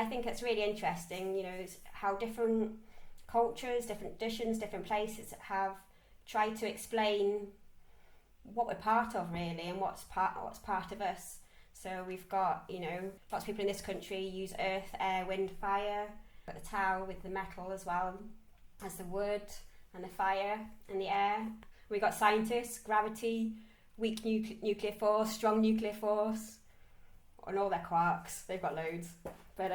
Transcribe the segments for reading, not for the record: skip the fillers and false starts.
think it's really interesting, how different cultures, different traditions, different places have tried to explain what we're part of really, and what's part of us. So we've got, lots of people in this country use earth, air, wind, fire. We've got the Tao with the metal as well as the wood and the fire and the air. We've got scientists, gravity, weak nuclear force, strong nuclear force, and all their quarks. They've got loads. But,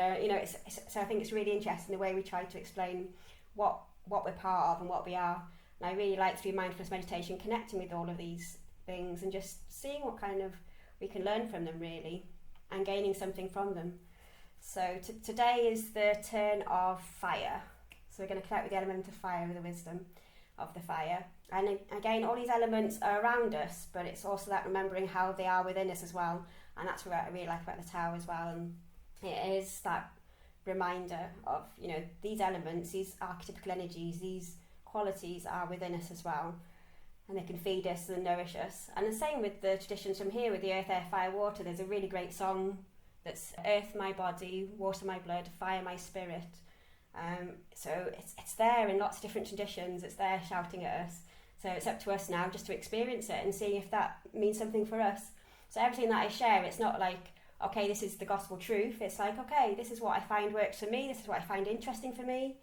so I think it's really interesting the way we try to explain what we're part of and what we are. And I really like, through mindfulness meditation, connecting with all of these things and just seeing what kind of we can learn from them really, and gaining something from them. So today is the turn of fire. So we're going to connect with the element of fire, with the wisdom of the fire. And again, all these elements are around us, but it's also that remembering how they are within us as well. And that's what I really like about the Tao as well. And it is that reminder of, these elements, these archetypical energies, these qualities are within us as well. And they can feed us and nourish us. And the same with the traditions from here, with the earth, air, fire, water. There's a really great song that's earth my body, water my blood, fire my spirit. So it's there in lots of different traditions. It's there shouting at us. So it's up to us now just to experience it and see if that means something for us. So everything that I share, it's not like, okay, this is the gospel truth. It's like, okay, this is what I find works for me. This is what I find interesting for me.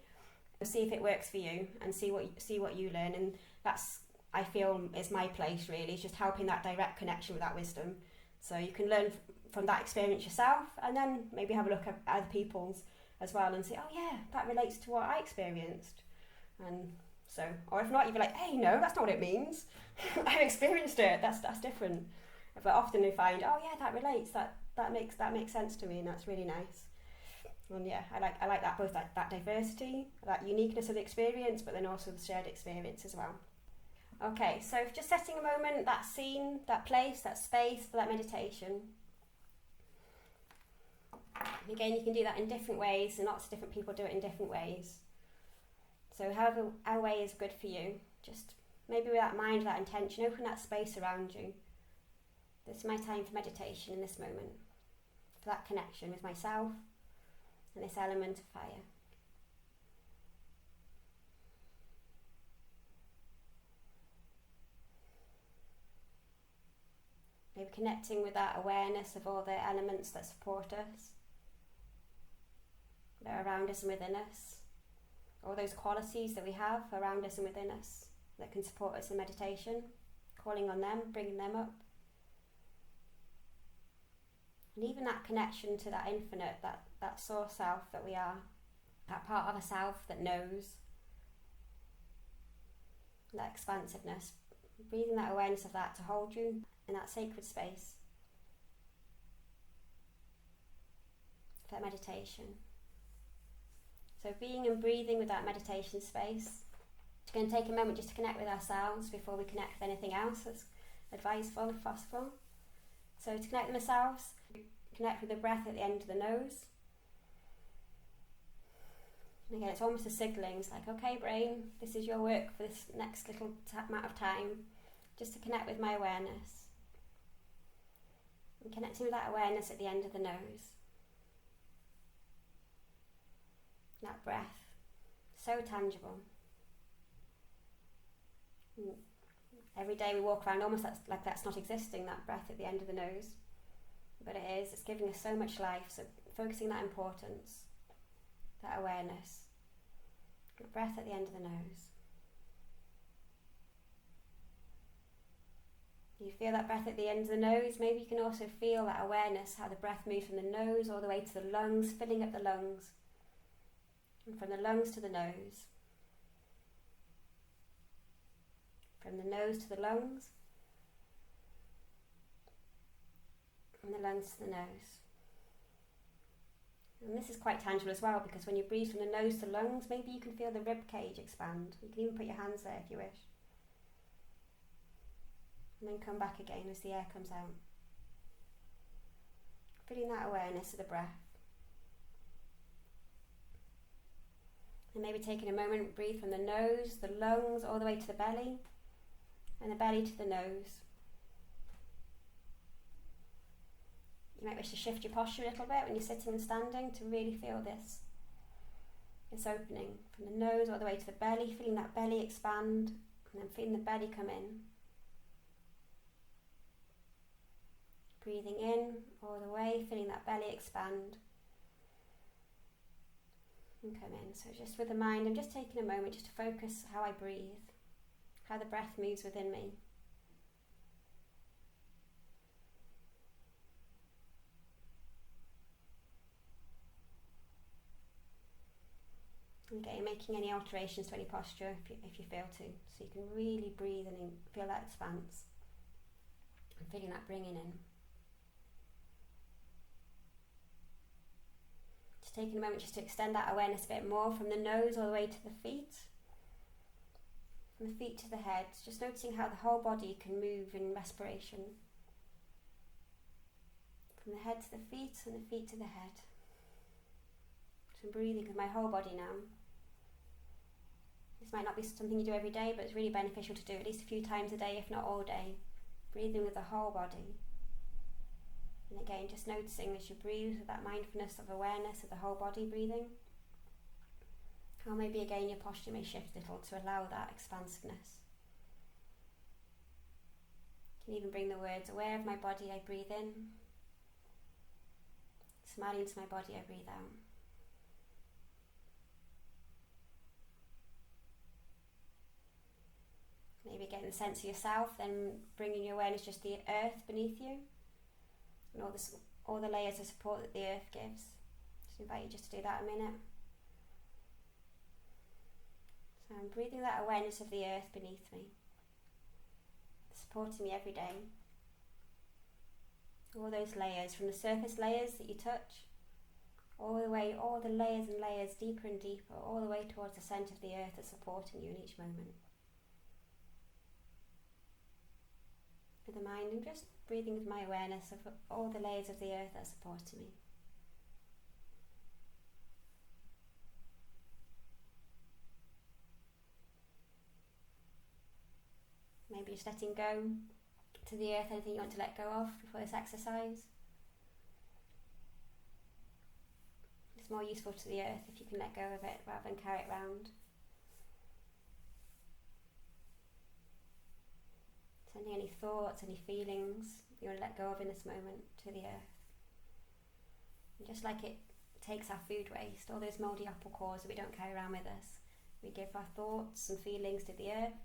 See if it works for you, and see what you learn. And that's, I feel, is my place really, is just helping that direct connection with that wisdom. So you can learn from that experience yourself, and then maybe have a look at other people's as well and say, oh yeah, that relates to what I experienced. And so, or if not, you'd be like, hey, no, that's not what it means. I've experienced it. That's different. But often we find, oh yeah, that relates. That makes sense to me, and that's really nice. And yeah, I like that, both that diversity, that uniqueness of the experience, but then also the shared experience as well. Okay, so just setting a moment, that scene, that place, that space for that meditation. And again, you can do that in different ways, and lots of different people do it in different ways. So however our way is good for you, just maybe with that mind, that intention, open that space around you. This is my time for meditation in this moment, for that connection with myself and this element of fire. Maybe connecting with that awareness of all the elements that support us, that are around us and within us, all those qualities that we have around us and within us that can support us in meditation, calling on them, bringing them up. And even that connection to that infinite, that source self that we are, that part of a self that knows, that expansiveness, breathing that awareness of that to hold you in that sacred space for that meditation. So being and breathing with that meditation space. We're going to take a moment just to connect with ourselves before we connect with anything else that's advisable if possible. So to connect with ourselves, connect with the breath at the end of the nose. And again, it's almost a signalling. It's like, okay, brain, this is your work for this next little amount of time, just to connect with my awareness. And connecting with that awareness at the end of the nose. That breath, so tangible. Every day we walk around almost like that's not existing, that breath at the end of the nose. But it is, it's giving us so much life, so focusing that importance, that awareness, the breath at the end of the nose. You feel that breath at the end of the nose, maybe you can also feel that awareness, how the breath moves from the nose all the way to the lungs, filling up the lungs, and from the lungs to the nose, from the nose to the lungs, from the lungs to the nose. And this is quite tangible as well, because when you breathe from the nose to the lungs, maybe you can feel the rib cage expand. You can even put your hands there if you wish. And then come back again as the air comes out. Feeling that awareness of the breath. And maybe taking a moment, breathe from the nose, the lungs, all the way to the belly, and the belly to the nose. You might wish to shift your posture a little bit when you're sitting and standing to really feel this opening from the nose all the way to the belly, feeling that belly expand and then feeling the belly come in. Breathing in all the way, feeling that belly expand and come in. So just with the mind, I'm just taking a moment just to focus how I breathe, how the breath moves within me. Okay, making any alterations to any posture if you feel to, so you can really breathe and feel that expanse and feeling that bringing in. Just taking a moment just to extend that awareness a bit more from the nose all the way to the feet, from the feet to the head, just noticing how the whole body can move in respiration, from the head to the feet and the feet to the head. So I'm breathing with my whole body now. This might not be something you do every day, but it's really beneficial to do at least a few times a day, if not all day. Breathing with the whole body. And again, just noticing as you breathe with that mindfulness of awareness of the whole body breathing, how maybe again your posture may shift a little to allow that expansiveness. You can even bring the words, aware of my body, I breathe in. Smiling to my body, I breathe out. Maybe getting the sense of yourself, then bringing your awareness just to the earth beneath you and all the layers of support that the earth gives. Just invite you just to do that a minute. So I'm breathing that awareness of the earth beneath me, supporting me every day. All those layers, from the surface layers that you touch, all the way, all the layers and layers, deeper and deeper, all the way towards the centre of the earth that's supporting you in each moment. With the mind, I'm just breathing with my awareness of all the layers of the earth that are supporting me. Maybe just letting go to the earth, anything you want to let go of before this exercise. It's more useful to the earth if you can let go of it rather than carry it around. Sending any thoughts, any feelings you want to let go of in this moment to the earth. And just like it takes our food waste, all those mouldy apple cores that we don't carry around with us, we give our thoughts and feelings to the earth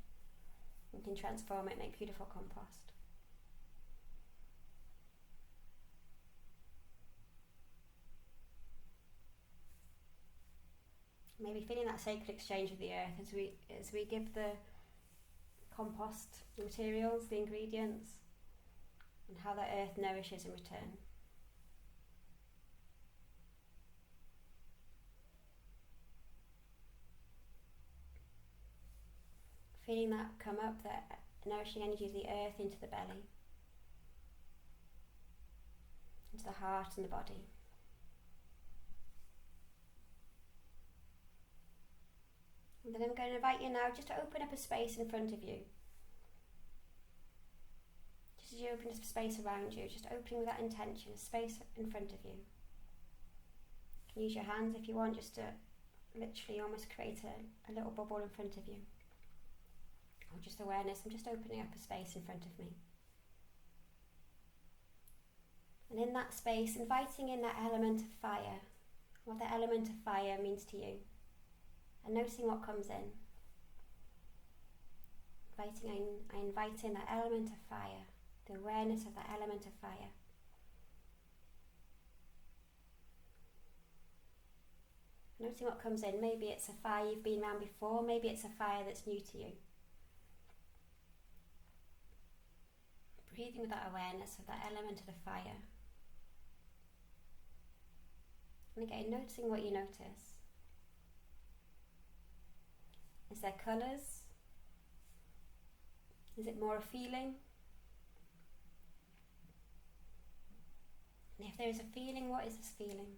and can transform it, make beautiful compost. Maybe feeling that sacred exchange with the earth as we give the compost, the materials, the ingredients, and how that earth nourishes in return. Feeling that come up, that nourishing energy of the earth into the belly, into the heart and the body. And then I'm going to invite you now just to open up a space in front of you. Just as you open up space around you, just opening with that intention, a space in front of you. You can use your hands if you want, just to literally almost create a little bubble in front of you. Or just awareness, I'm just opening up a space in front of me. And in that space, inviting in that element of fire, what the element of fire means to you. And noticing what comes in. I invite in that element of fire, the awareness of that element of fire. Noticing what comes in. Maybe it's a fire you've been around before, maybe it's a fire that's new to you. Breathing with that awareness of that element of the fire. And again, noticing what you notice. Is there colours? Is it more a feeling? And if there is a feeling, what is this feeling?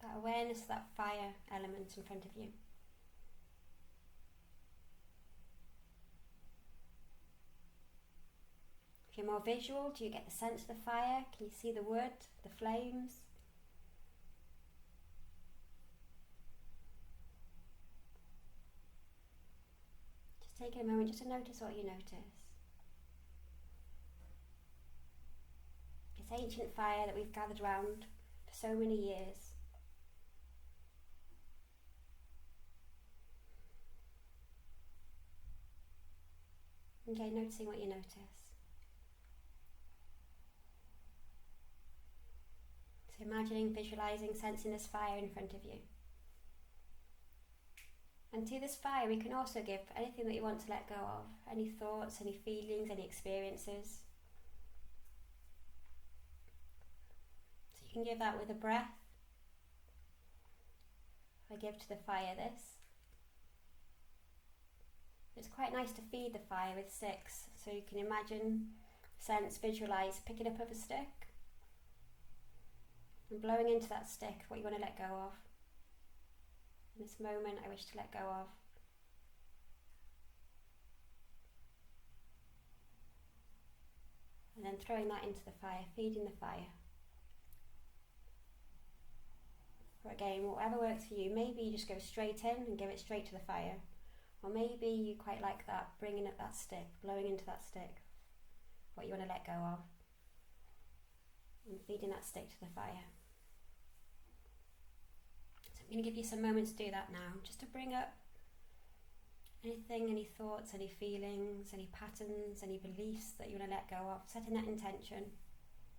That awareness of that fire element in front of you. If Okay, more visual. Do you get the sense of the fire? Can you see the wood, the flames? Just take a moment just to notice what you notice. It's ancient fire that we've gathered round for so many years. Okay, noticing what you notice. So imagining, visualising, sensing this fire in front of you. And to this fire we can also give anything that you want to let go of. Any thoughts, any feelings, any experiences. So you can give that with a breath. I give to the fire this. It's quite nice to feed the fire with sticks. So you can imagine, sense, visualise picking up of a stick and blowing into that stick what you want to let go of. In this moment I wish to let go of. And then throwing that into the fire, feeding the fire. Or again, whatever works for you. Maybe you just go straight in and give it straight to the fire. Or maybe you quite like that, bringing up that stick, blowing into that stick, what you want to let go of. And feeding that stick to the fire. So I'm going to give you some moments to do that now, just to bring up anything, any thoughts, any feelings, any patterns, any beliefs that you want to let go of, setting that intention,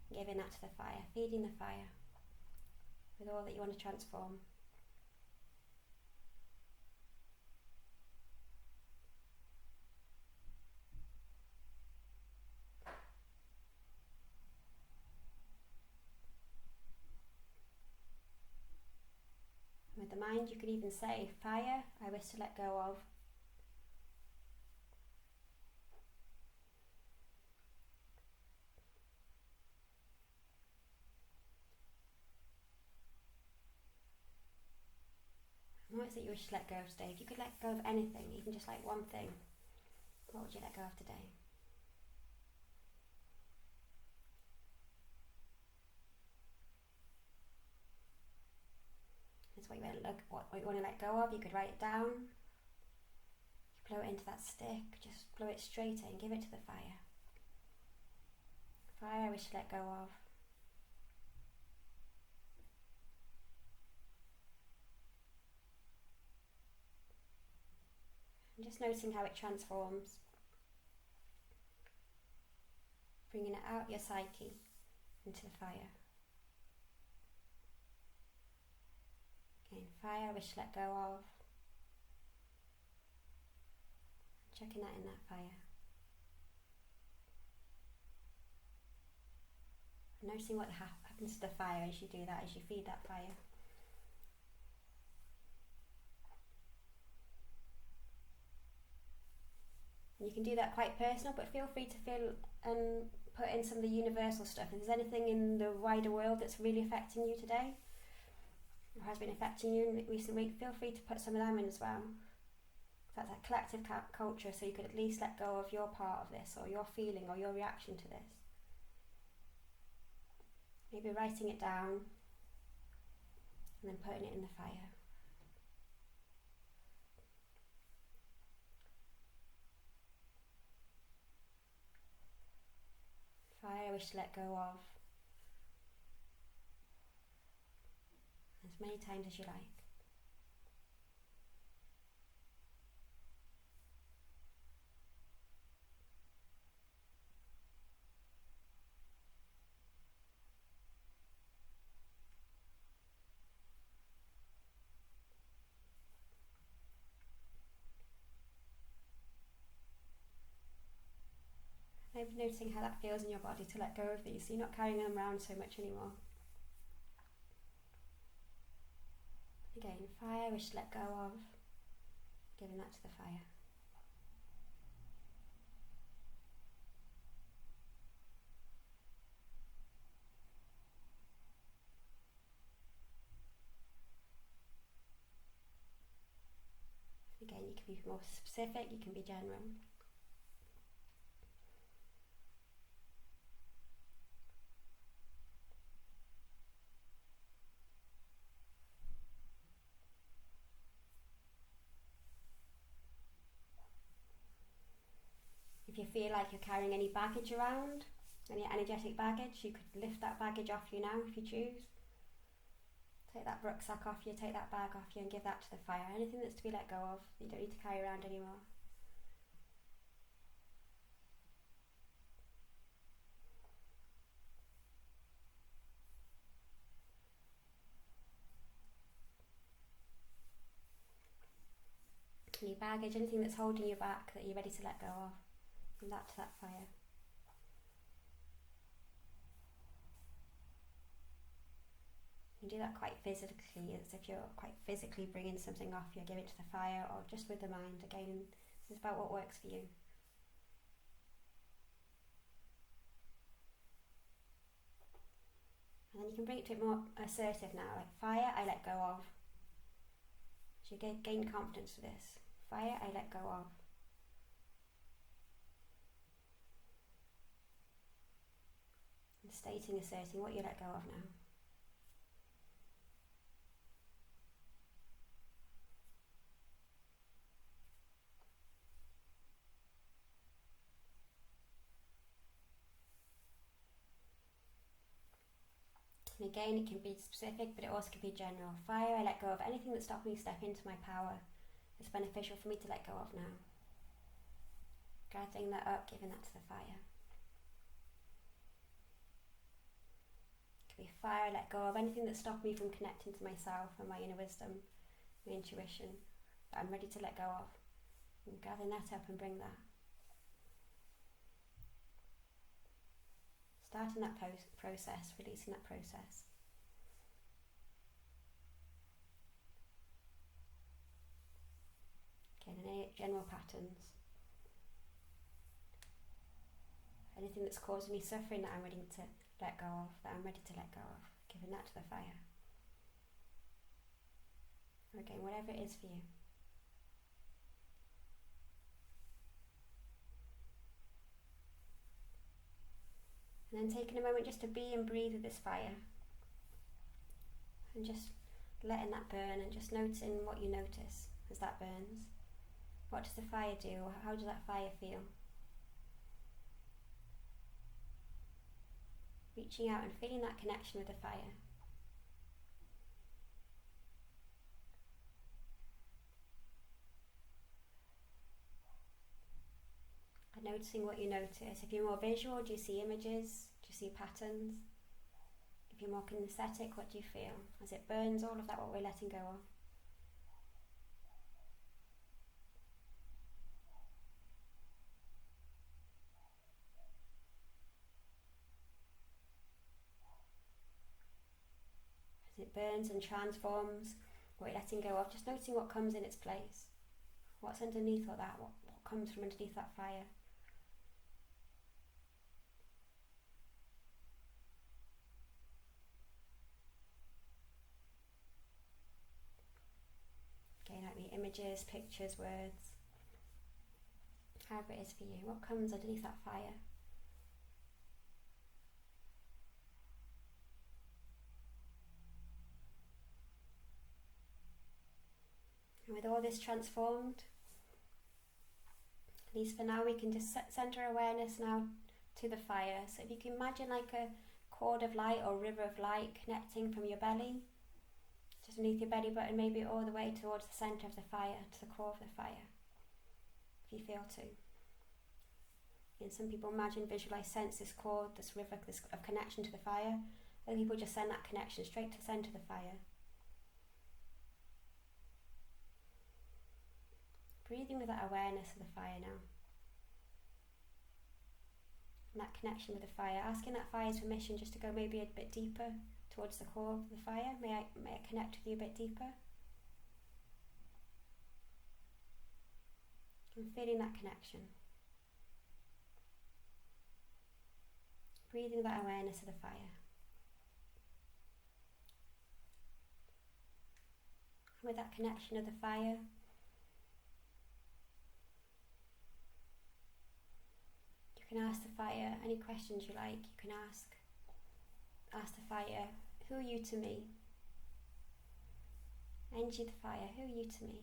giving that to the fire, feeding the fire with all that you want to transform. With the mind you could even say, fire, I wish to let go of. What is it you wish to let go of today? If you could let go of anything, even just like one thing, what would you let go of today? That's what you want to let go of. You could write it down. You blow it into that stick. Just blow it straight in. Give it to the fire. Fire I wish to let go of. And just noticing how it transforms. Bringing it out of your psyche into the fire. Again, fire I wish to let go of. Checking that in that fire. Noticing what happens to the fire as you do that, as you feed that fire. And you can do that quite personal, but feel free to feel and put in some of the universal stuff. If there's anything in the wider world that's really affecting you today, or has been affecting you in recent week, feel free to put some of them in as well. That's a collective culture, so you could at least let go of your part of this, or your feeling, or your reaction to this. Maybe writing it down and then putting it in the fire. Fire I wish to let go of. As many times as you like. Maybe noticing how that feels in your body to let go of these, so you're not carrying them around so much anymore. Again, fire I wish to let go of, giving that to the fire. Again, you can be more specific, you can be general. you feel like you're carrying any baggage around, any energetic baggage, you could lift that baggage off you now if you choose. Take that rucksack off you, take that bag off you and give that to the fire. Anything that's to be let go of, that you don't need to carry around anymore. Any baggage, anything that's holding you back that you're ready to let go of, give that to that fire. You do that quite physically, as if you're quite physically bringing something off you, give it to the fire, or just with the mind. Again, this is about what works for you. And then you can bring it to it more assertive now, like fire, I let go of. So you gain confidence with this. Fire, I let go of. And stating, asserting what you let go of now. And again, it can be specific, but it also can be general. Fire, I let go of anything that stopped me step into my power. It's beneficial for me to let go of now. Gathering that up, giving that to the fire. It could be fire, I let go of anything that stopped me from connecting to myself and my inner wisdom, my intuition, that I'm ready to let go of. And gathering that up and bring that. Starting that process, releasing that process. Okay, and any general patterns. Anything that's causing me suffering that I'm ready to let go of, giving that to the fire. Or again, whatever it is for you. And then taking a moment just to be and breathe with this fire. And just letting that burn and just noticing what you notice as that burns. What does the fire do? How does that fire feel? Reaching out and feeling that connection with the fire. And noticing what you notice. If you're more visual, do you see images? Do you see patterns? If you're more kinesthetic, what do you feel? As it burns, all of that, what we're letting go of. As it burns and transforms, what you're letting go of, just noticing what comes in its place. What's underneath all that? What comes from underneath that fire? Okay, that might be images, pictures, words. However it is for you. What comes underneath that fire? And with all this transformed, at least for now, we can just send our awareness now to the fire. So if you can imagine like a cord of light or river of light connecting from your belly, just underneath your belly button, maybe all the way towards the centre of the fire, to the core of the fire, if you feel to. And some people imagine, visualise, sense this cord, this river of connection to the fire. Other people just send that connection straight to the centre of the fire. Breathing with that awareness of the fire now. And that connection with the fire, asking that fire's permission just to go maybe a bit deeper towards the core of the fire. May I connect with you a bit deeper? And feeling that connection. Breathing with that awareness of the fire. And with that connection of the fire, you can ask the fire any questions you like. You can ask the fire, who are you to me? Energy of the fire, who are you to me?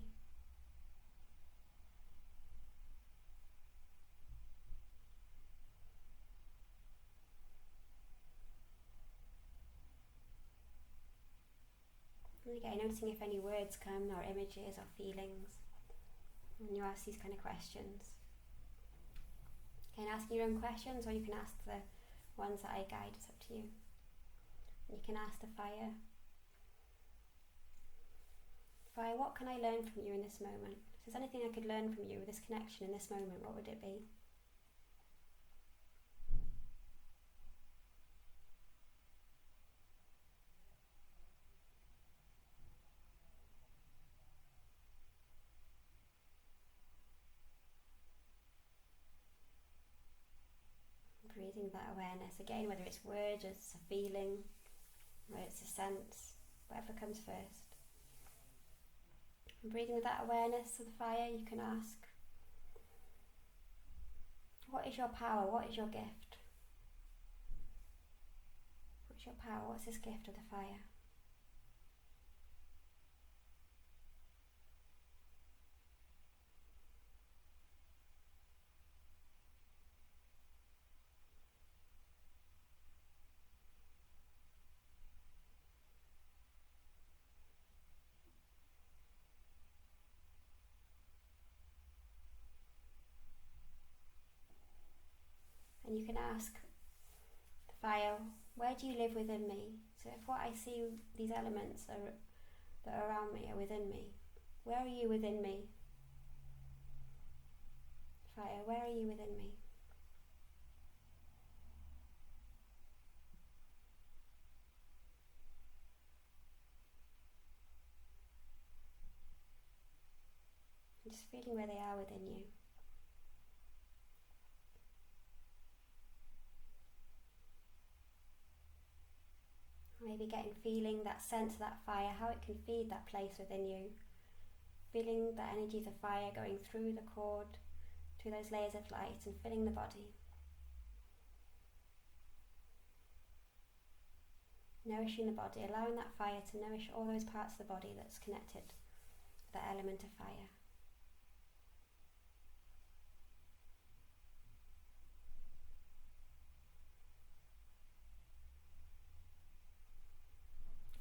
And again, noticing if any words come or images or feelings when you ask these kind of questions. You can ask your own questions, or you can ask the ones that I guide. It's up to you. You can ask the fire, "Fire, what can I learn from you in this moment? If there's anything I could learn from you with this connection in this moment, what would it be?" Breathing that awareness again, whether it's words, or it's a feeling, whether it's a sense, whatever comes first. And breathing with that awareness of the fire, you can ask, "What is your power? What is your gift? What's your power? What's this gift of the fire?" And you can ask the fire, "Where do you live within me?" So if what I see, these elements that are around me, are within me, where are you within me? Fire, where are you within me? And just feeling where they are within you. Maybe feeling that sense of that fire, how it can feed that place within you. Feeling the energies of fire going through the cord, through those layers of light and filling the body. Nourishing the body, allowing that fire to nourish all those parts of the body that's connected to the element of fire.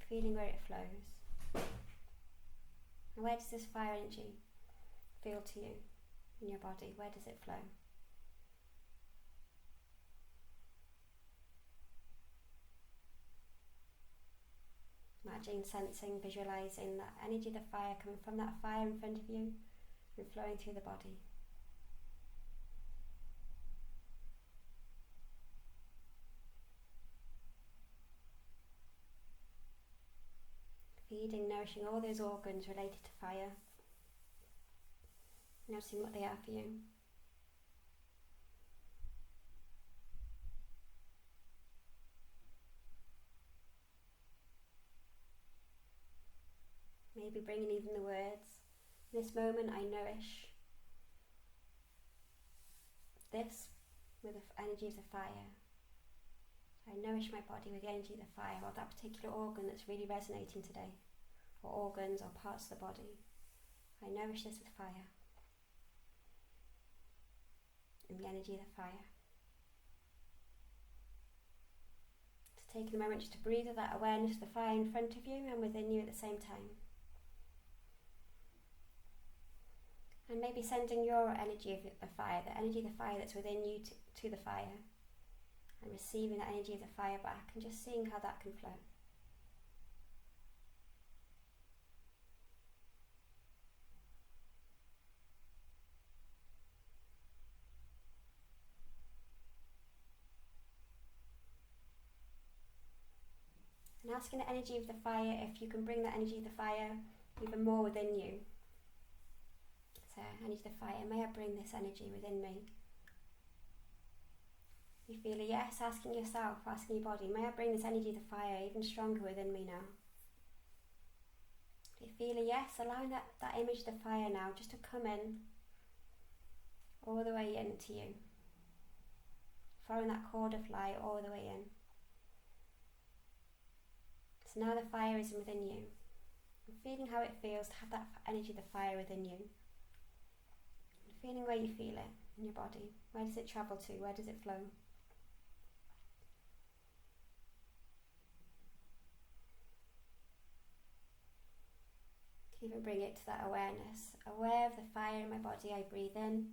Feeling where it flows. And where does this fire energy feel to you in your body? Where does it flow? Imagining, sensing, visualizing that energy of the fire coming from that fire in front of you and flowing through the body. Feeding, nourishing all those organs related to fire. Noticing what they are for you. Maybe bringing even the words, "In this moment I nourish this with the energy of the fire. So I nourish my body with the energy of the fire," or that particular organ that's really resonating today, or organs or parts of the body. I nourish this with fire. And the energy of the fire. So taking a moment just to breathe with that awareness of the fire in front of you and within you at the same time. And maybe sending your energy of the fire, the energy of the fire that's within you to the fire. And receiving the energy of the fire back and just seeing how that can flow. And asking the energy of the fire if you can bring the energy of the fire even more within you. So, energy of the fire, may I bring this energy within me? You feel a yes, asking yourself, asking your body, may I bring this energy of the fire even stronger within me now? You feel a yes, allowing that image of the fire now just to come in, all the way into you. Following that cord of light all the way in. So now the fire is within you. And feeling how it feels to have that energy of the fire within you. And feeling where you feel it in your body. Where does it travel to? Where does it flow? even bring it to that awareness. Aware of the fire in my body, I breathe in.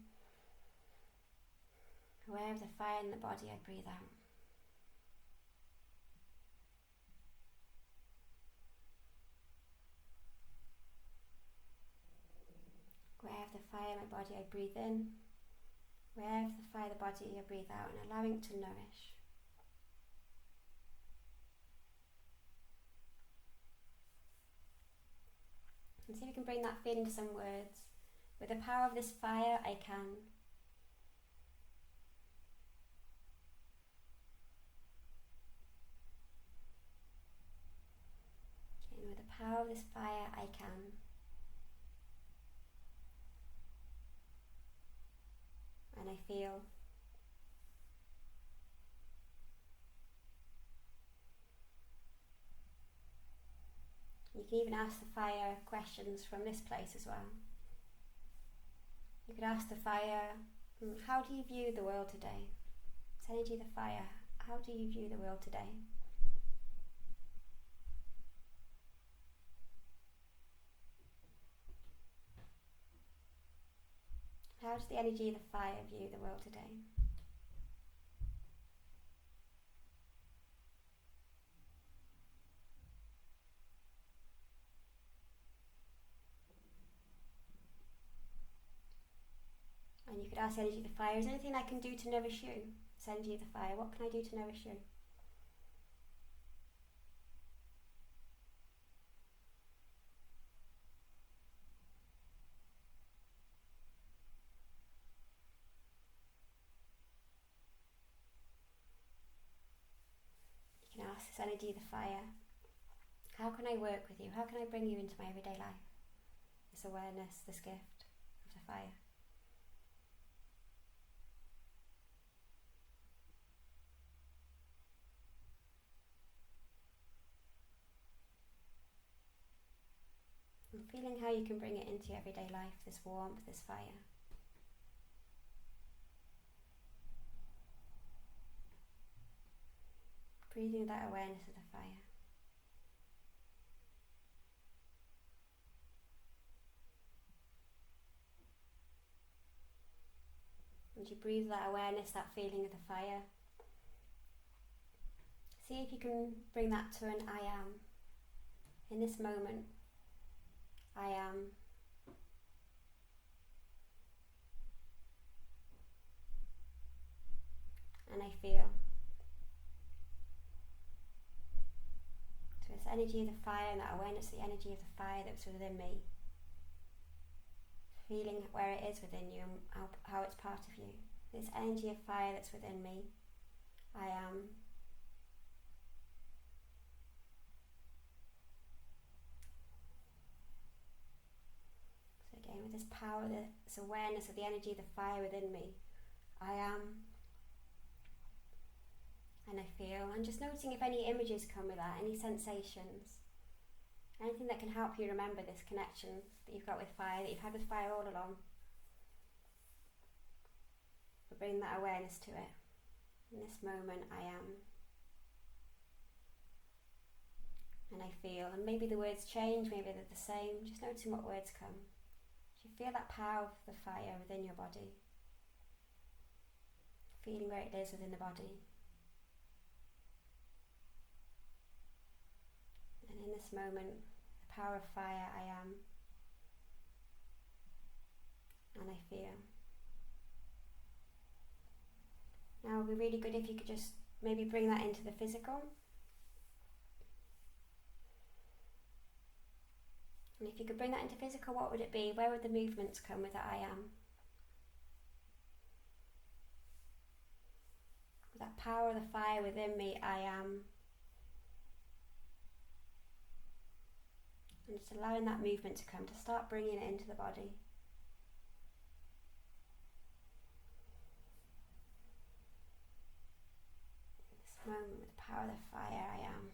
Aware of the fire in the body, I breathe out. Aware of the fire in my body, I breathe in. Aware of the fire in the body, I breathe out, and allowing it to nourish. And see if you can bring that feeling to some words. With the power of this fire, I can. And with the power of this fire, I can. And I feel. You can even ask the fire questions from this place as well. You could ask the fire, how do you view the world today? This energy of the fire, how do you view the world today? How does the energy of the fire view the world today? And you could ask the energy of the fire, is there anything I can do to nourish you? This energy of the fire, what can I do to nourish you? You can ask this energy of the fire, how can I work with you? How can I bring you into my everyday life? This awareness, this gift of the fire. And feeling how you can bring it into your everyday life, this warmth, this fire. Breathing that awareness of the fire. And you breathe that awareness, that feeling of the fire. See if you can bring that to an I am. In this moment, I am. And I feel. So this energy of the fire and that awareness of the energy of the fire that's within me. Feeling where it is within you and how it's part of you. This energy of fire that's within me. I am. So again, with this power, this awareness of the energy of the fire within me. I am. And I feel. And just noticing if any images come with that, any sensations. Anything that can help you remember this connection that you've got with fire, that you've had with fire all along. But bring that awareness to it. In this moment, I am. And I feel. And maybe the words change, maybe they're the same. Just noticing what words come. You feel that power of the fire within your body. Feeling where it is within the body. And in this moment, the power of fire, I am. And I feel. Now it would be really good if you could just maybe bring that into the physical. And if you could bring that into physical, what would it be? Where would the movements come with that I am? With that power of the fire within me, I am. And just allowing that movement to come, to start bringing it into the body. This moment with the power of the fire, I am.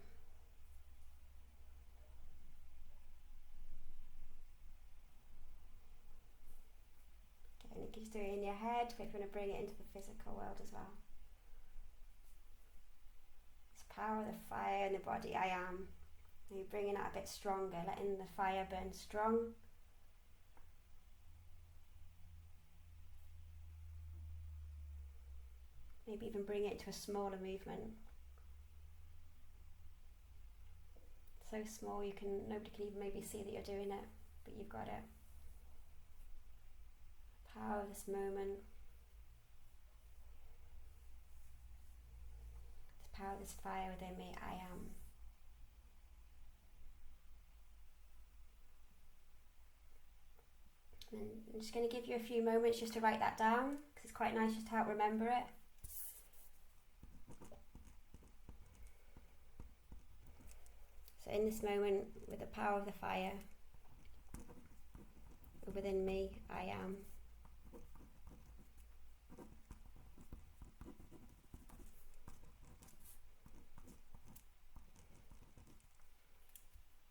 Okay, and you can just do it in your head, but if you want to bring it into the physical world as well. This power of the fire in the body, I am. Maybe bringing that a bit stronger, letting the fire burn strong. Maybe even bring it to a smaller movement. So small nobody can even maybe see that you're doing it, but you've got it. Power of this moment. This power of this fire within me, I am. And I'm just going to give you a few moments just to write that down, because it's quite nice just to help remember it. So in this moment, with the power of the fire within me, I am.